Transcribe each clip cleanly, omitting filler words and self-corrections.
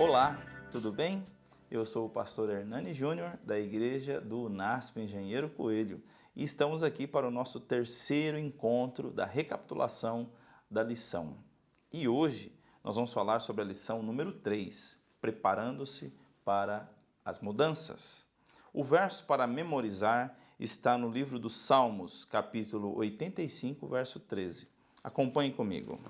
Olá, tudo bem? Eu sou o pastor Hernani Júnior, da igreja do UNASP Engenheiro Coelho, e estamos aqui para o nosso terceiro encontro da recapitulação da lição. E hoje nós vamos falar sobre a lição número 3, preparando-se para as mudanças. O verso para memorizar está no livro dos Salmos, capítulo 85, verso 13. Acompanhe comigo.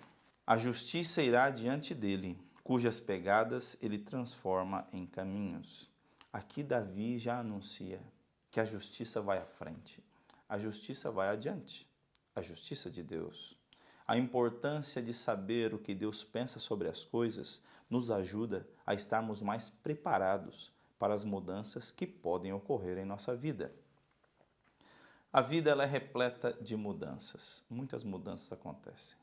A justiça irá diante dele, cujas pegadas ele transforma em caminhos. Aqui Davi já anuncia que a justiça vai à frente, a justiça vai adiante, a justiça de Deus. A importância de saber o que Deus pensa sobre as coisas nos ajuda a estarmos mais preparados para as mudanças que podem ocorrer em nossa vida. A vida ela é repleta de mudanças, muitas mudanças acontecem.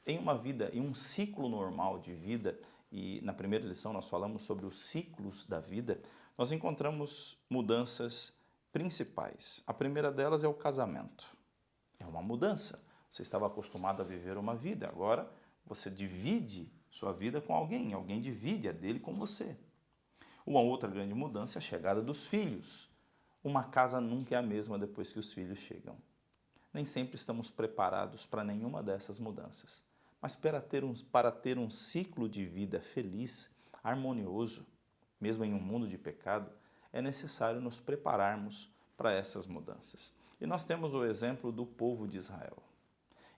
Em uma vida, em um ciclo normal de vida, e na primeira lição nós falamos sobre os ciclos da vida, nós encontramos mudanças principais. A primeira delas é o casamento. É uma mudança. Você estava acostumado a viver uma vida, agora você divide sua vida com alguém, alguém divide a dele com você. Uma outra grande mudança é a chegada dos filhos. Uma casa nunca é a mesma depois que os filhos chegam. Nem sempre estamos preparados para nenhuma dessas mudanças. Mas para ter um ciclo de vida feliz, harmonioso, mesmo em um mundo de pecado, é necessário nos prepararmos para essas mudanças. E nós temos o exemplo do povo de Israel.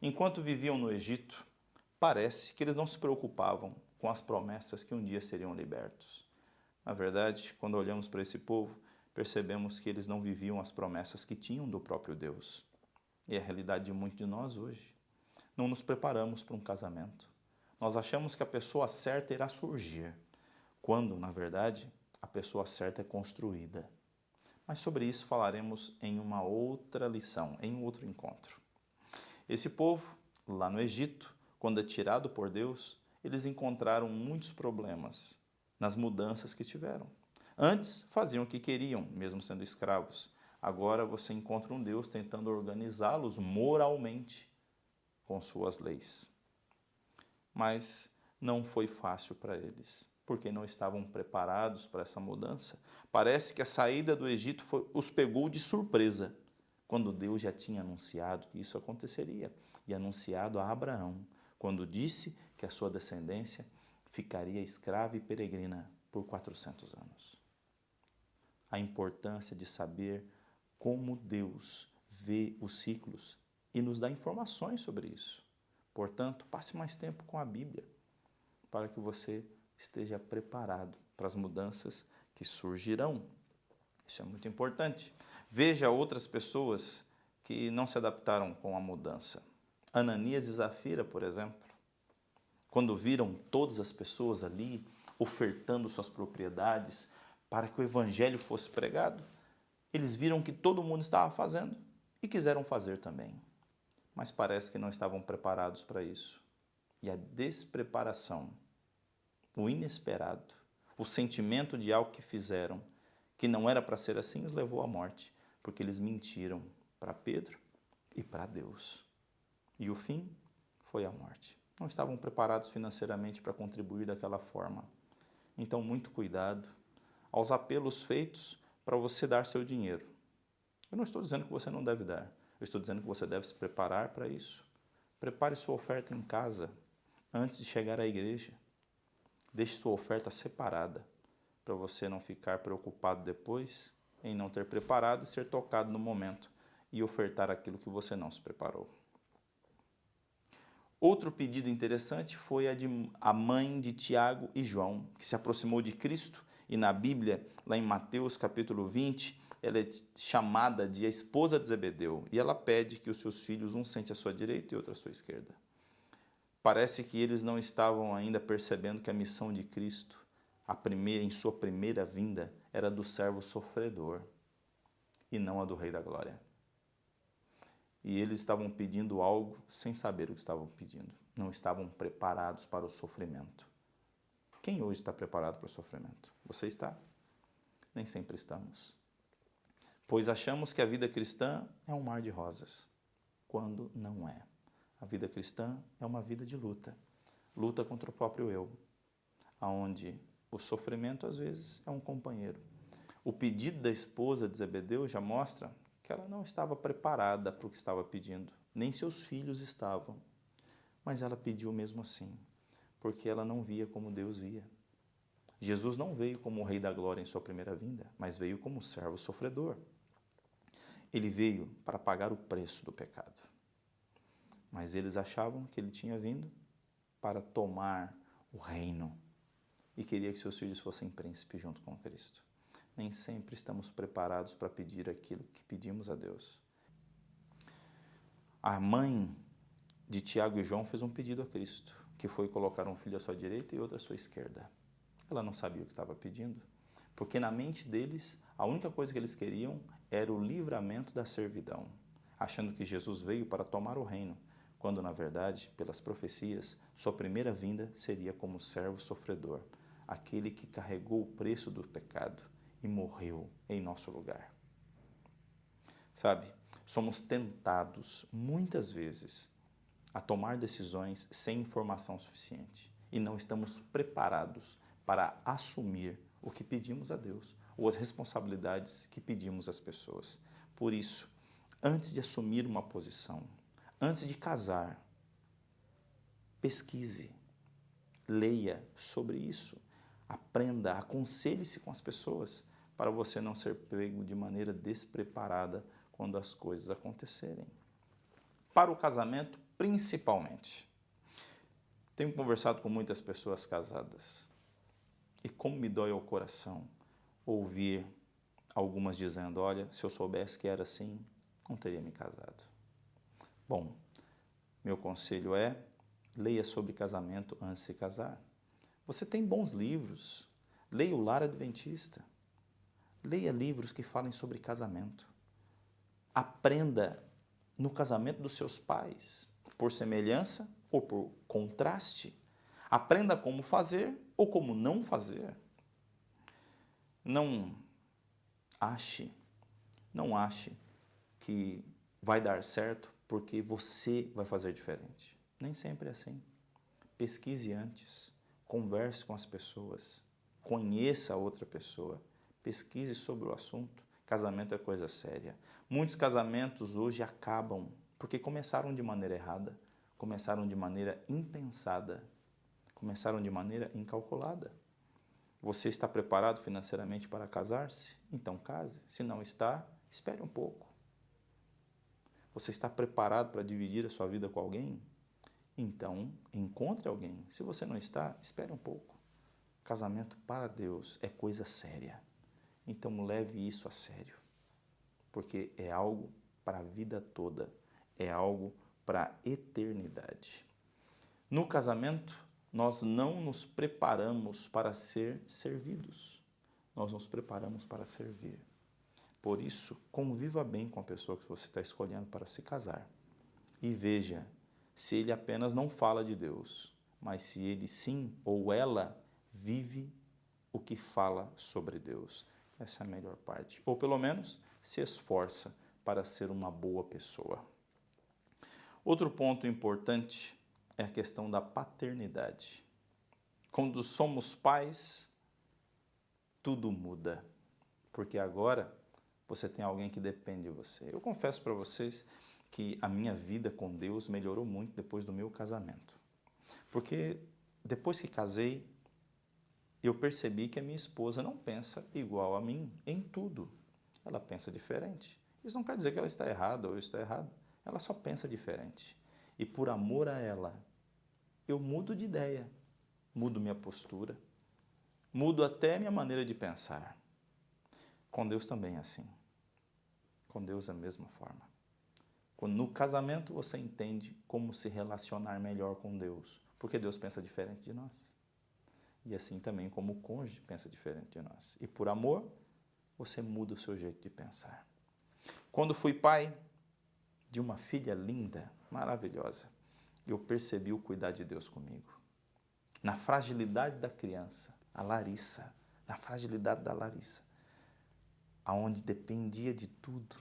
Enquanto viviam no Egito, parece que eles não se preocupavam com as promessas que um dia seriam libertos. Na verdade, quando olhamos para esse povo, percebemos que eles não viviam as promessas que tinham do próprio Deus. E é a realidade de muitos de nós hoje. Não nos preparamos para um casamento. Nós achamos que a pessoa certa irá surgir, quando, na verdade, a pessoa certa é construída. Mas sobre isso falaremos em uma outra lição, em um outro encontro. Esse povo, lá no Egito, quando é tirado por Deus, eles encontraram muitos problemas nas mudanças que tiveram. Antes, faziam o que queriam, mesmo sendo escravos. Agora você encontra um Deus tentando organizá-los moralmente com suas leis. Mas não foi fácil para eles, porque não estavam preparados para essa mudança. Parece que a saída do Egito os pegou de surpresa, quando Deus já tinha anunciado que isso aconteceria, e anunciado a Abraão, quando disse que a sua descendência ficaria escrava e peregrina por 400 anos. A importância de saber como Deus vê os ciclos e nos dá informações sobre isso. Portanto, passe mais tempo com a Bíblia, para que você esteja preparado para as mudanças que surgirão. Isso é muito importante. Veja outras pessoas que não se adaptaram com a mudança. Ananias e Zafira, por exemplo, quando viram todas as pessoas ali ofertando suas propriedades para que o evangelho fosse pregado, eles viram que todo mundo estava fazendo e quiseram fazer também. Mas parece que não estavam preparados para isso. E a despreparação, o inesperado, o sentimento de algo que fizeram, que não era para ser assim, os levou à morte, porque eles mentiram para Pedro e para Deus. E o fim foi a morte. Não estavam preparados financeiramente para contribuir daquela forma. Então, muito cuidado aos apelos feitos para você dar seu dinheiro. Eu não estou dizendo que você não deve dar. Eu estou dizendo que você deve se preparar para isso. Prepare sua oferta em casa, antes de chegar à igreja. Deixe sua oferta separada, para você não ficar preocupado depois em não ter preparado e ser tocado no momento e ofertar aquilo que você não se preparou. Outro pedido interessante foi a mãe de Tiago e João, que se aproximou de Cristo, e na Bíblia, lá em Mateus capítulo 20, ela é chamada de a esposa de Zebedeu, e ela pede que os seus filhos, um sente à sua direita e outro à sua esquerda. Parece que eles não estavam ainda percebendo que a missão de Cristo, em sua primeira vinda, era do servo sofredor, e não a do Rei da Glória. E eles estavam pedindo algo sem saber o que estavam pedindo. Não estavam preparados para o sofrimento. Quem hoje está preparado para o sofrimento? Você está? Nem sempre estamos. Pois achamos que a vida cristã é um mar de rosas, quando não é. A vida cristã é uma vida de luta. Luta contra o próprio eu, onde O sofrimento, às vezes, é um companheiro. O pedido da esposa de Zebedeu já mostra que ela não estava preparada para o que estava pedindo, nem seus filhos estavam. Mas ela pediu mesmo assim, porque ela não via como Deus via. Jesus não veio como o Rei da Glória em sua primeira vinda, mas veio como servo sofredor. Ele veio para pagar o preço do pecado. Mas eles achavam que ele tinha vindo para tomar o reino e queria que seus filhos fossem príncipes junto com Cristo. Nem sempre estamos preparados para pedir aquilo que pedimos a Deus. A mãe de Tiago e João fez um pedido a Cristo, que foi colocar um filho à sua direita e outro à sua esquerda. Ela não sabia o que estava pedindo, porque na mente deles, a única coisa que eles queriam era o livramento da servidão, achando que Jesus veio para tomar o reino, quando na verdade, pelas profecias, sua primeira vinda seria como servo sofredor, aquele que carregou o preço do pecado e morreu em nosso lugar. Sabe, somos tentados muitas vezes a tomar decisões sem informação suficiente e não estamos preparados para assumir o que pedimos a Deus ou as responsabilidades que pedimos às pessoas. Por isso, antes de assumir uma posição, antes de casar, pesquise, leia sobre isso, aprenda, aconselhe-se com as pessoas para você não ser pego de maneira despreparada quando as coisas acontecerem. Para o casamento, principalmente. Tenho conversado com muitas pessoas casadas e como me dói ao coração ouvir algumas dizendo, olha, se eu soubesse que era assim, não teria me casado. Bom, meu conselho é, leia sobre casamento antes de se casar. Você tem bons livros, leia o Lar Adventista, leia livros que falem sobre casamento. Aprenda no casamento dos seus pais, por semelhança ou por contraste. Aprenda como fazer ou como não fazer. Não ache que vai dar certo porque você vai fazer diferente. Nem sempre é assim. Pesquise antes, converse com as pessoas, conheça a outra pessoa, pesquise sobre o assunto. Casamento é coisa séria. Muitos casamentos hoje acabam porque começaram de maneira errada, começaram de maneira impensada, começaram de maneira incalculada. Você está preparado financeiramente para casar-se? Então case. Se não está, espere um pouco. Você está preparado para dividir a sua vida com alguém? Então encontre alguém. Se você não está, espere um pouco. Casamento para Deus é coisa séria. Então leve isso a sério, porque é algo para a vida toda, é algo para a eternidade. No casamento, nós não nos preparamos para ser servidos, nós nos preparamos para servir. Por isso, conviva bem com a pessoa que você está escolhendo para se casar e veja se ele apenas não fala de Deus, mas se ele sim ou ela vive o que fala sobre Deus. Essa é a melhor parte. Ou pelo menos se esforça para ser uma boa pessoa. Outro ponto importante é a questão da paternidade. Quando somos pais, tudo muda. Porque agora você tem alguém que depende de você. Eu confesso para vocês que a minha vida com Deus melhorou muito depois do meu casamento. Porque depois que casei, eu percebi que a minha esposa não pensa igual a mim em tudo. Ela pensa diferente. Isso não quer dizer que ela está errada ou eu estou errado. Ela só pensa diferente. E por amor a ela, eu mudo de ideia, mudo minha postura, mudo até minha maneira de pensar. Com Deus também é assim. Com Deus é da mesma forma. Quando no casamento você entende como se relacionar melhor com Deus, porque Deus pensa diferente de nós. E assim também como o cônjuge pensa diferente de nós. E por amor, você muda o seu jeito de pensar. Quando fui pai de uma filha linda, maravilhosa, eu percebi o cuidado de Deus comigo. Na fragilidade da criança, a Larissa, na fragilidade da Larissa, aonde dependia de tudo,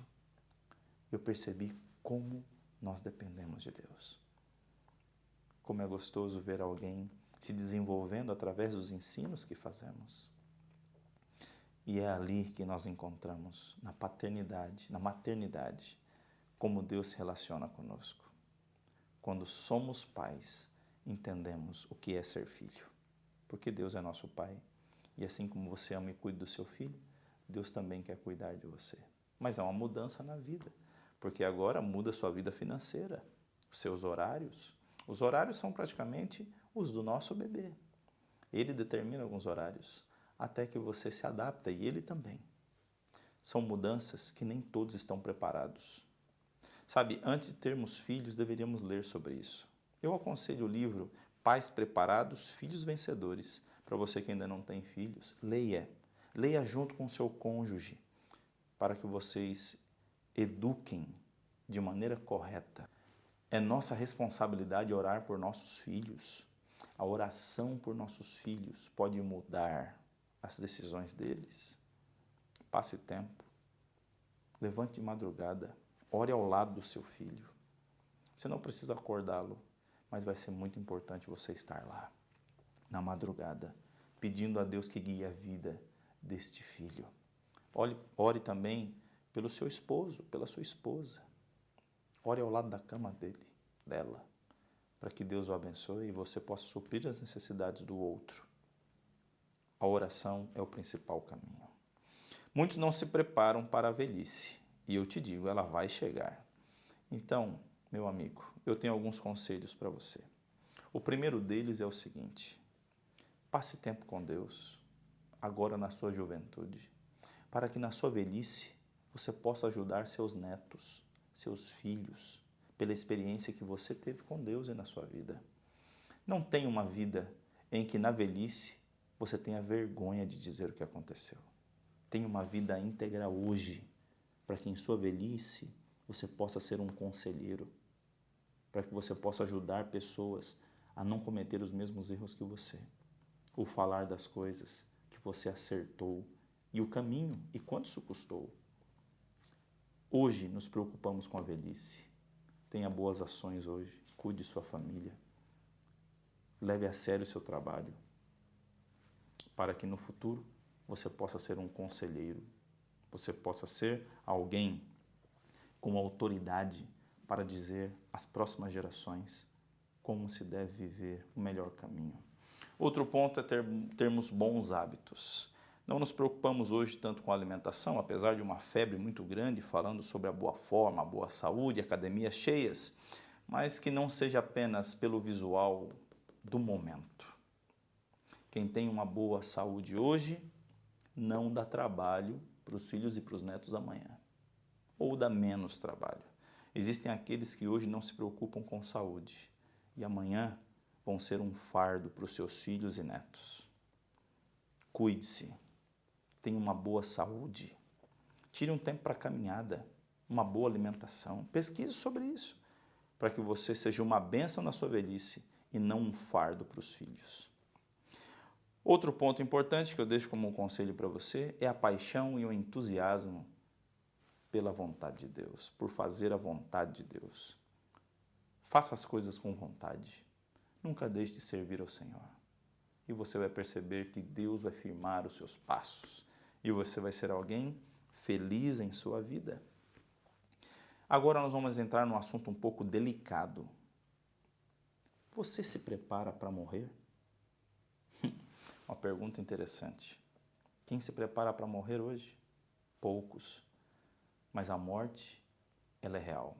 eu percebi como nós dependemos de Deus. Como é gostoso ver alguém se desenvolvendo através dos ensinos que fazemos. E é ali que nós encontramos, na paternidade, na maternidade, como Deus se relaciona conosco. Quando somos pais, entendemos o que é ser filho, porque Deus é nosso Pai. E assim como você ama e cuida do seu filho, Deus também quer cuidar de você. Mas há uma mudança na vida, porque agora muda a sua vida financeira, os seus horários. Os horários são praticamente os do nosso bebê. Ele determina alguns horários, até que você se adapta e ele também. São mudanças que nem todos estão preparados. Sabe, antes de termos filhos, deveríamos ler sobre isso. Eu aconselho o livro Pais Preparados, Filhos Vencedores. Para você que ainda não tem filhos, leia. Leia junto com o seu cônjuge, para que vocês eduquem de maneira correta. É nossa responsabilidade orar por nossos filhos. A oração por nossos filhos pode mudar as decisões deles. Passe tempo. Levante de madrugada. Ore ao lado do seu filho. Você não precisa acordá-lo, mas vai ser muito importante você estar lá, na madrugada, pedindo a Deus que guie a vida deste filho. Ore também pelo seu esposo, pela sua esposa. Ore ao lado da cama dela, para que Deus o abençoe e você possa suprir as necessidades do outro. A oração é o principal caminho. Muitos não se preparam para a velhice, e eu te digo, ela vai chegar. Então, meu amigo, eu tenho alguns conselhos para você. O primeiro deles é o seguinte: passe tempo com Deus, agora na sua juventude, para que na sua velhice você possa ajudar seus netos, seus filhos, pela experiência que você teve com Deus e na sua vida. Não tenha uma vida em que na velhice você tenha vergonha de dizer o que aconteceu. Tenha uma vida íntegra hoje, para que em sua velhice você possa ser um conselheiro, para que você possa ajudar pessoas a não cometer os mesmos erros que você. O falar das coisas que você acertou e o caminho e quanto isso custou. Hoje nos preocupamos com a velhice. Tenha boas ações hoje, cuide de sua família. Leve a sério o seu trabalho, para que no futuro você possa ser um conselheiro, você possa ser alguém com autoridade para dizer às próximas gerações como se deve viver o melhor caminho. Outro ponto é termos bons hábitos. Não nos preocupamos hoje tanto com a alimentação, apesar de uma febre muito grande falando sobre a boa forma, a boa saúde, academias cheias, mas que não seja apenas pelo visual do momento. Quem tem uma boa saúde hoje não dá trabalho para os filhos e para os netos amanhã, ou dá menos trabalho. Existem aqueles que hoje não se preocupam com saúde e amanhã vão ser um fardo para os seus filhos e netos. Cuide-se, tenha uma boa saúde, tire um tempo para caminhada, uma boa alimentação, pesquise sobre isso, para que você seja uma bênção na sua velhice e não um fardo para os filhos. Outro ponto importante que eu deixo como um conselho para você é a paixão e o entusiasmo pela vontade de Deus, por fazer a vontade de Deus. Faça as coisas com vontade. Nunca deixe de servir ao Senhor. E você vai perceber que Deus vai firmar os seus passos. E você vai ser alguém feliz em sua vida. Agora nós vamos entrar num assunto um pouco delicado. Você se prepara para morrer? Uma pergunta interessante. Quem se prepara para morrer hoje? Poucos. Mas a morte, ela é real.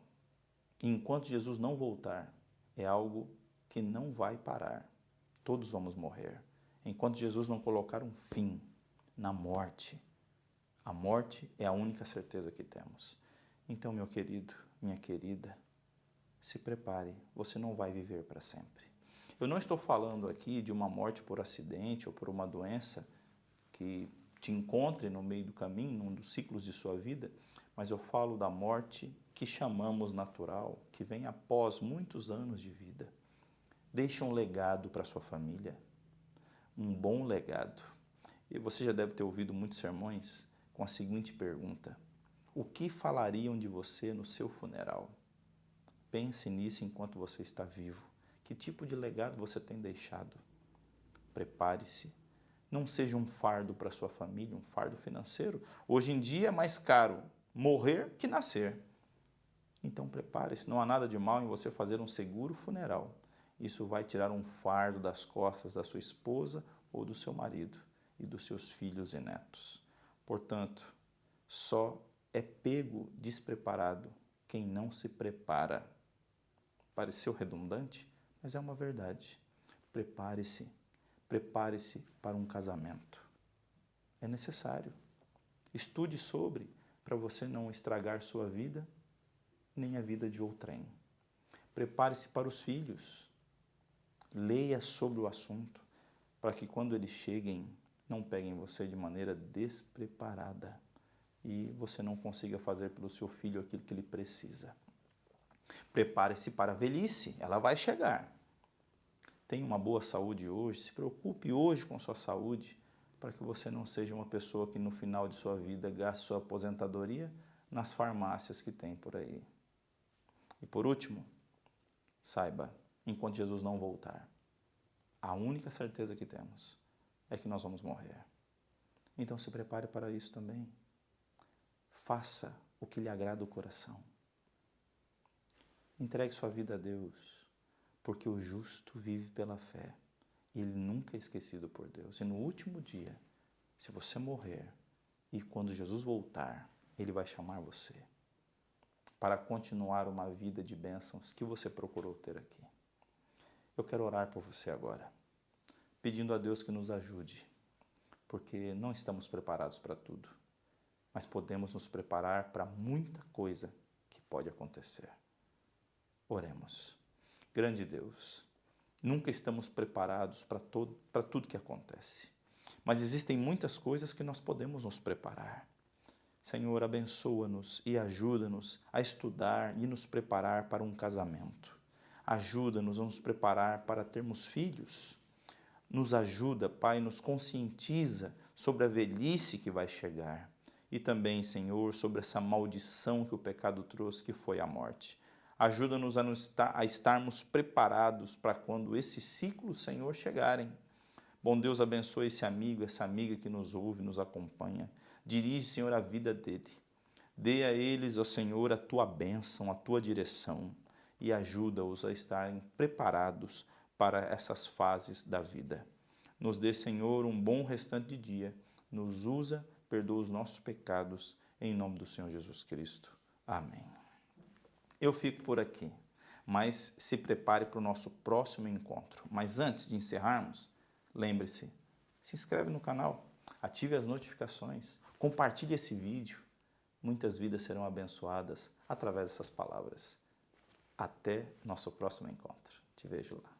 E enquanto Jesus não voltar, é algo que não vai parar. Todos vamos morrer. Enquanto Jesus não colocar um fim na morte, a morte é a única certeza que temos. Então, meu querido, minha querida, se prepare, você não vai viver para sempre. Eu não estou falando aqui de uma morte por acidente ou por uma doença que te encontre no meio do caminho, num dos ciclos de sua vida, mas eu falo da morte que chamamos natural, que vem após muitos anos de vida. Deixe um legado para sua família, um bom legado. E você já deve ter ouvido muitos sermões com a seguinte pergunta: o que falariam de você no seu funeral? Pense nisso enquanto você está vivo. Que tipo de legado você tem deixado? prepare-se. Não seja um fardo para sua família, um fardo financeiro. Hoje em dia é mais caro morrer que nascer. Então prepare-se, não há nada de mal em você fazer um seguro funeral. Isso vai tirar um fardo das costas da sua esposa ou do seu marido e dos seus filhos e netos. Portanto, só é pego despreparado quem não se prepara. Pareceu redundante, mas é uma verdade. Prepare-se, prepare-se para um casamento. É necessário. Estude sobre, para você não estragar sua vida, nem a vida de outrem. Prepare-se para os filhos. Leia sobre o assunto, para que quando eles cheguem, não peguem você de maneira despreparada e você não consiga fazer pelo seu filho aquilo que ele precisa. Prepare-se para a velhice, ela vai chegar. Tenha uma boa saúde hoje, se preocupe hoje com sua saúde, para que você não seja uma pessoa que no final de sua vida gaste sua aposentadoria nas farmácias que tem por aí. E por último, saiba, enquanto Jesus não voltar, a única certeza que temos é que nós vamos morrer. Então se prepare para isso também. Faça o que lhe agrada o coração. Entregue sua vida a Deus, porque o justo vive pela fé. E ele nunca é esquecido por Deus. E no último dia, se você morrer, e quando Jesus voltar, ele vai chamar você para continuar uma vida de bênçãos que você procurou ter aqui. Eu quero orar por você agora, pedindo a Deus que nos ajude, porque não estamos preparados para tudo, mas podemos nos preparar para muita coisa que pode acontecer. Oremos. Grande Deus, nunca estamos preparados para tudo que acontece, mas existem muitas coisas que nós podemos nos preparar. Senhor, abençoa-nos e ajuda-nos a estudar e nos preparar para um casamento. Ajuda-nos a nos preparar para termos filhos. Nos ajuda, Pai, nos conscientiza sobre a velhice que vai chegar. E também, Senhor, sobre essa maldição que o pecado trouxe, que foi a morte. Ajuda-nos a estarmos preparados para quando esses ciclos, Senhor, chegarem. Bom Deus, abençoe esse amigo, essa amiga que nos ouve, nos acompanha. Dirige, Senhor, a vida dele. Dê a eles, ó Senhor, a tua bênção, a tua direção e ajuda-os a estarem preparados para essas fases da vida. Nos dê, Senhor, um bom restante de dia. Nos usa, perdoa os nossos pecados, em nome do Senhor Jesus Cristo. Amém. Eu fico por aqui, mas se prepare para o nosso próximo encontro. Mas antes de encerrarmos, lembre-se, se inscreve no canal, ative as notificações, compartilhe esse vídeo. Muitas vidas serão abençoadas através dessas palavras. Até nosso próximo encontro. Te vejo lá.